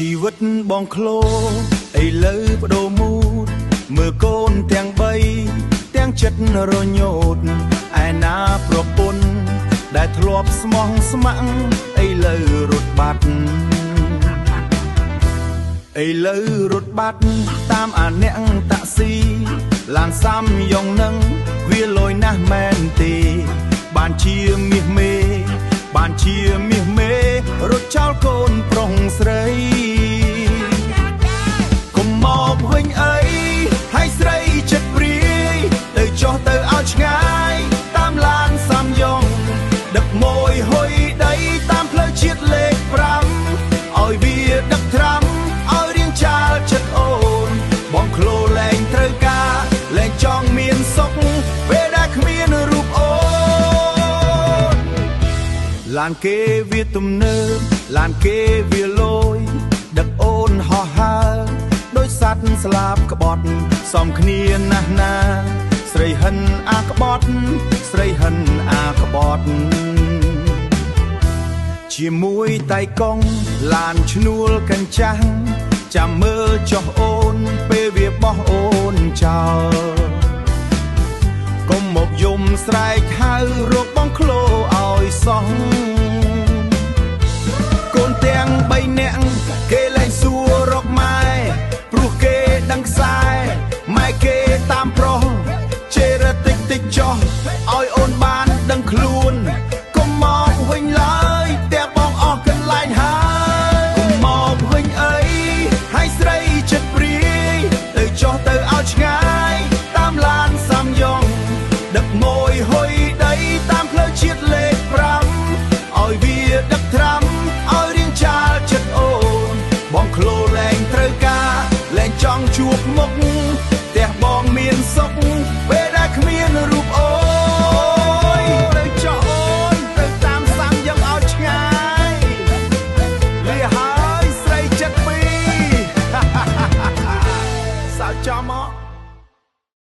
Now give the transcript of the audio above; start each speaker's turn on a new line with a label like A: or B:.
A: ជីវិតបងឃ្លោឥឡូវបដូរមូតមើលកូនទាំង3ទាំងចិត្តរញូតឯណាប្រពន្ធដែលធ្លាប់ស្មោះស្ម័គ្រឥឡូវរត់បាត់ឥឡូវរត់បាត់តាមអាអ្នកតាក់ស៊ីឡានសាំយ៉ុងនឹងវាលយណាស់មែនទេបានជាមាសមេបានជាមាសមេរត់ចោលកូនប្រុសស្រីកុំមកវិញអីហើយស្រីចិត្តព្រាយទៅចុះទៅឲ្យឆ្ងាយតាមឡានសាំយ៉ុងដឹកម៉ួយហុយដីតាមផ្លូវជាតិលេខ5ឲ្យវាដឹកត្រាំឲ្យរៀងចាលចិត្តអូនបងឃ្លោលែងត្រូវការលែងចង់មានសុខពេលដែលគ្មានរូបអូនឡានគេវាទំនើបឡានគេវាលយដឹកអូនហោះហើរដោយសត្វស្លាបក្បត់សំគ្នាណាស់ណាស្រីហិនអាក្បត់ស្រីហិនអាក្បត់ជាមួយតៃកង់ឡានឈ្នួលកញ្ចាស់ចាំមើលចុះអូនពេលវាបោះអូនចោលកុំមកយំស្រែកហៅរកបងឃ្លោឲ្យសោះកូនទាំង3នាក់គេលែងសួររកម៉ែព្រោះគេដឹងខ្សែម៉ែគេតាមប្រុសជេរតិចតិចចោះឲ្យអូនបានដឹងខ្លួនកុំមកវិញឡើយទាំងបងអស់កន្លែងហើយកុំមកវិញអីហើយស្រីចិត្តព្រាយទៅចុះទៅឲ្យឆ្ងាយតាមឡានសាំយ៉ុងដឹកម៉ួយហុយដីតាមផ្លូវជាតិលេខ5ឲ្យវាដឹកត្រាំឲ្យរៀងចាលចិត្តអូនបងឃ្លោលែងត្រូវការលែងចង់ជួបមុខ